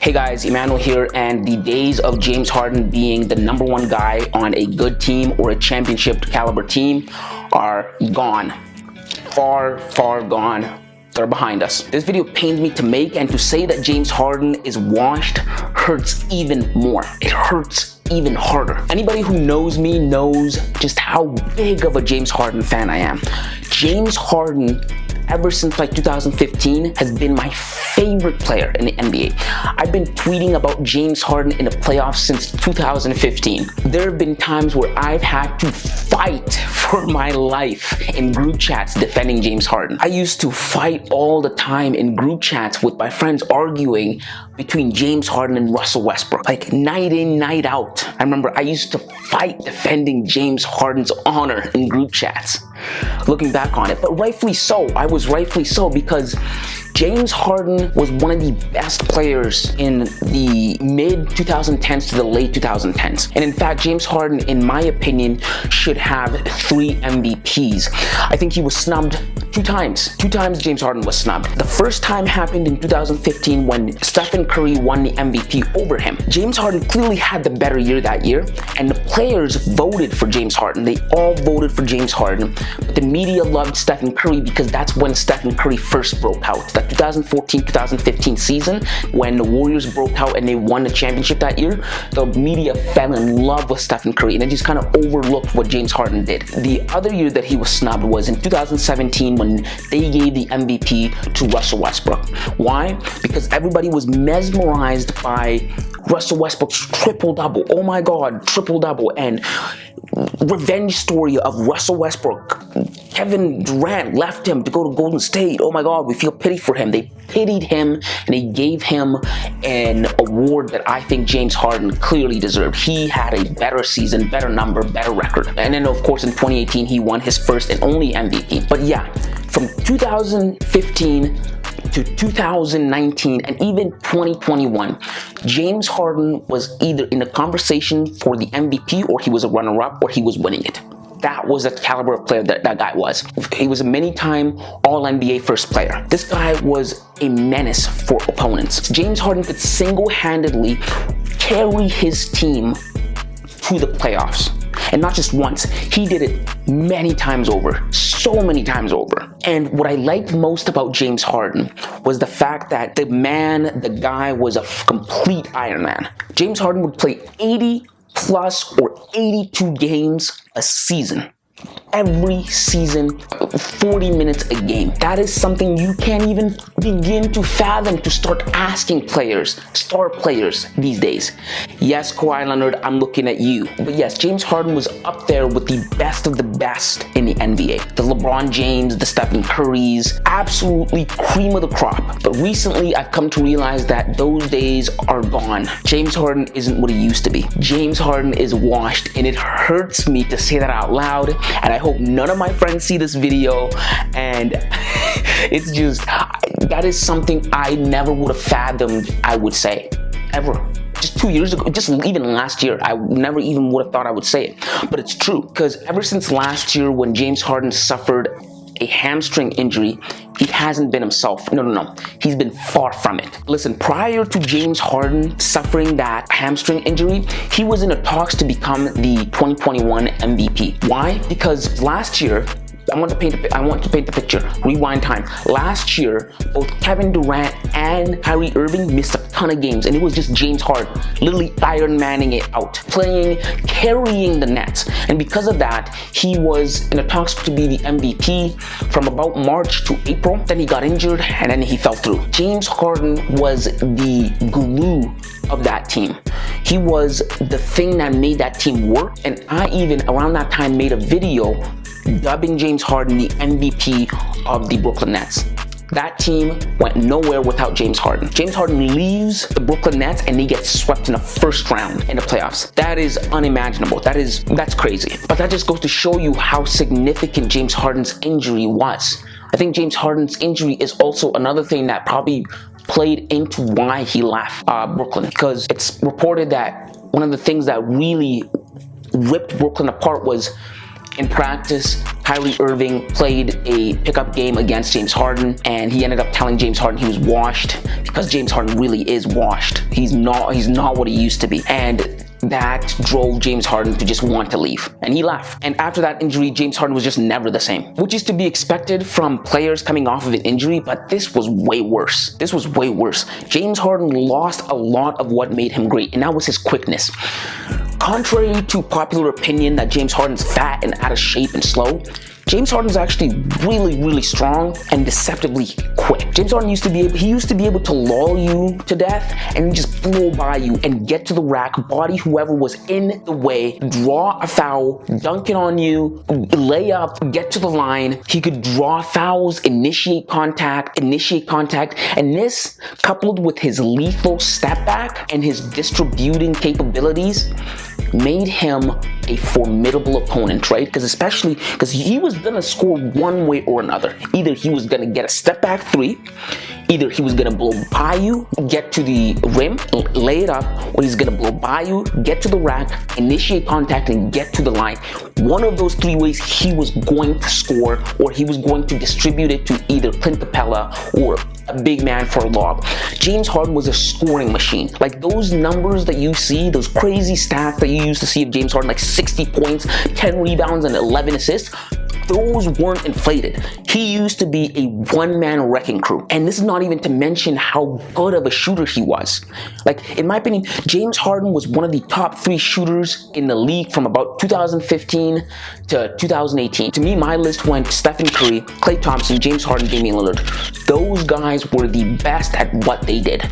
Hey guys, Emmanuel here, and the days of James Harden being the #1 guy on a good team or a championship caliber team are gone. Far, far gone. They're behind us. This video pains me to make, and to say that James Harden is washed hurts even more. It hurts even harder. Anybody who knows me knows just how big of a James Harden fan I am. James Harden, ever since like 2015, has been my favorite player in the NBA. I've been tweeting about James Harden in the playoffs since 2015. There have been times where I've had to fight for my life in group chats defending James Harden. I used to fight all the time in group chats with my friends, arguing between James Harden and Russell Westbrook, like night in, night out. I remember I used to fight defending James Harden's honor in group chats, looking back on it. But rightfully so. I was rightfully so, because James Harden was one of the best players in the mid-2010s to the late 2010s. And in fact, James Harden, in my opinion, should have 3 MVPs. I think he was snubbed 2 times. 2 times James Harden was snubbed. The first time happened in 2015 when Stephen Curry won the MVP over him. James Harden clearly had the better year that year, and the players voted for James Harden. They all voted for James Harden, but the media loved Stephen Curry because that's when Stephen Curry first broke out. That 2014-2015 season, when the Warriors broke out and they won the championship that year, the media fell in love with Stephen Curry, and they just kind of overlooked what James Harden did. The other year that he was snubbed was in 2017, when they gave the MVP to Russell Westbrook. Why? Because everybody was mesmerized by Russell Westbrook's triple-double. Oh my God, triple-double. And revenge story of Russell Westbrook. Kevin Durant left him to go to Golden State. Oh my God, we feel pity for him. They pitied him, and they gave him an award that I think James Harden clearly deserved. He had a better season, better number, better record. And then of course in 2018, he won his first and only MVP. But yeah, from 2015 to 2019 and even 2021, James Harden was either in a conversation for the MVP, or he was a runner-up, or he was winning it. That was the caliber of player that guy was. He was a many-time All-NBA first player. This guy was a menace for opponents. James Harden could single-handedly carry his team to the playoffs. And not just once, he did it many times over, so many times over. And what I liked most about James Harden was the fact that the guy was a complete Iron Man. James Harden would play 80 plus or 82 games a season. Every season, 40 minutes a game. That is something you can't even begin to fathom to start asking players, star players these days. Yes, Kawhi Leonard, I'm looking at you. But yes, James Harden was up there with the best of the best in the NBA. The LeBron James, the Stephen Currys, absolutely cream of the crop. But recently, I've come to realize that those days are gone. James Harden isn't what he used to be. James Harden is washed, and it hurts me to say that out loud. And I hope none of my friends see this video, and it's just, that is something I never would have fathomed, I would say, ever. Just 2 years ago, just even last year, I never even would have thought I would say it. But it's true, because ever since last year when James Harden suffered a hamstring injury, he hasn't been himself. No. He's been far from it. Listen, prior to James Harden suffering that hamstring injury, he was in the talks to become the 2021 MVP. Why? Because last year, I want to paint the picture. Rewind time. Last year, both Kevin Durant and Kyrie Irving missed a ton of games, and it was just James Harden literally Iron Manning it out, playing, carrying the Nets. And because of that, he was in the talks to be the MVP from about March to April. Then he got injured, and then he fell through. James Harden was the glue of that team. He was the thing that made that team work. And I even around that time made a video dubbing James Harden the MVP of the Brooklyn Nets. That team went nowhere without James Harden. James Harden leaves the Brooklyn Nets and they get swept in the first round in the playoffs. That is unimaginable. That's crazy. But that just goes to show you how significant James Harden's injury was. I think James Harden's injury is also another thing that probably played into why he left Brooklyn, because it's reported that one of the things that really ripped Brooklyn apart was In practice, Kyrie Irving played a pickup game against James Harden, and he ended up telling James Harden he was washed, because James Harden really is washed. He's not what he used to be. And that drove James Harden to just want to leave, and he left. And after that injury, James Harden was just never the same, which is to be expected from players coming off of an injury, but this was way worse. This was way worse. James Harden lost a lot of what made him great, and that was his quickness. Contrary to popular opinion that James Harden's fat and out of shape and slow, James Harden's actually really strong and deceptively quick. James Harden used to be able to lull you to death and just blow by you and get to the rack, body whoever was in the way, draw a foul, dunk it on you, lay up, get to the line. He could draw fouls, initiate contact, and this, coupled with his lethal step back and his distributing capabilities, made him a formidable opponent, right? Especially because he was gonna score one way or another. Either he was gonna get a step back three, either he was gonna blow by you, get to the rim, lay it up, or he's gonna blow by you, get to the rack, initiate contact, and get to the line. One of those three ways he was going to score, or he was going to distribute it to either Clint Capella or a big man for a lob. James Harden was a scoring machine. Like those numbers that you see, those crazy stats that you used to see of James Harden, like 60 points, 10 rebounds, and 11 assists, those weren't inflated. He used to be a one-man wrecking crew. And this is not even to mention how good of a shooter he was. Like, in my opinion, James Harden was one of the top 3 shooters in the league from about 2015 to 2018. To me, my list went Stephen Curry, Klay Thompson, James Harden, Damian Lillard. Those guys were the best at what they did.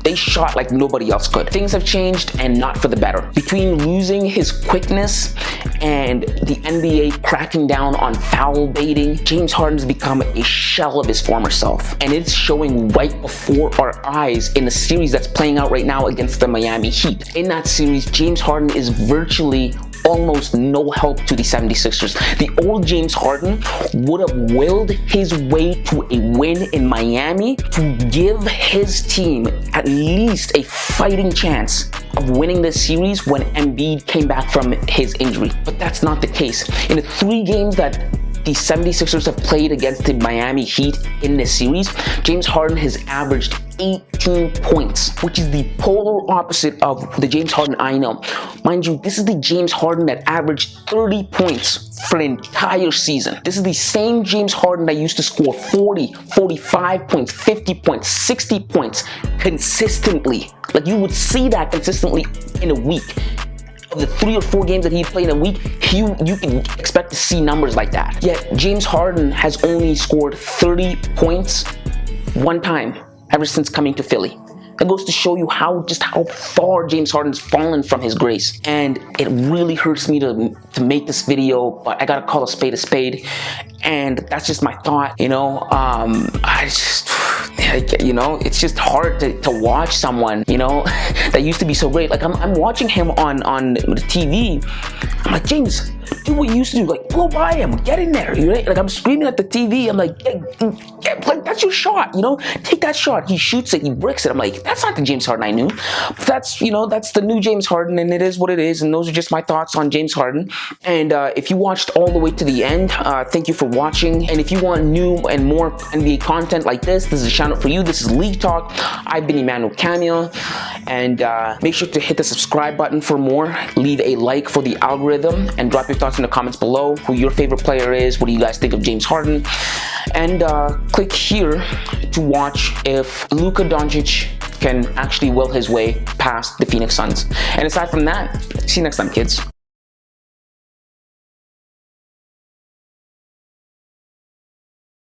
They shot like nobody else could. Things have changed, and not for the better. Between losing his quickness and the NBA cracking down on foul baiting, James Harden's become a shell of his former self. And it's showing right before our eyes in the series that's playing out right now against the Miami Heat. In that series, James Harden is virtually almost no help to the 76ers. The old James Harden would have willed his way to a win in Miami to give his team at least a fighting chance of winning this series when Embiid came back from his injury. But that's not the case. In the 3 games that the 76ers have played against the Miami Heat in this series, James Harden has averaged 18 points, which is the polar opposite of the James Harden I know. Mind you, this is the James Harden that averaged 30 points for an entire season. This is the same James Harden that used to score 40, 45 points, 50 points, 60 points consistently. Like, you would see that consistently in a week. Of the 3 or 4 games that he played in a week, you can expect to see numbers like that. Yet James Harden has only scored 30 points one time ever since coming to Philly. That goes to show you how far James Harden's fallen from his grace. And it really hurts me to make this video, but I gotta call a spade. And that's just my thought, you know. It's just hard to watch someone, you know, that used to be so great. Like, I'm watching him on the TV. I'm like, James, do what you used to do. Like, blow by him, get in there. Right? Like, I'm screaming at the TV. I'm like, like, that's your shot, you know? Take that shot. He shoots it, he bricks it. I'm like, that's not the James Harden I knew. But that's the new James Harden, and it is what it is. And those are just my thoughts on James Harden. And if you watched all the way to the end, thank you for watching. And if you want new and more NBA content like this is a channel for you. This is League Talk. I've been Emmanuel Cameo. And make sure to hit the subscribe button for more. Leave a like for the algorithm, and drop your thoughts in the comments below. Who your favorite player is. What do you guys think of James Harden? And click here to watch if Luka Doncic can actually will his way past the Phoenix Suns. And aside from that, see you next time, kids.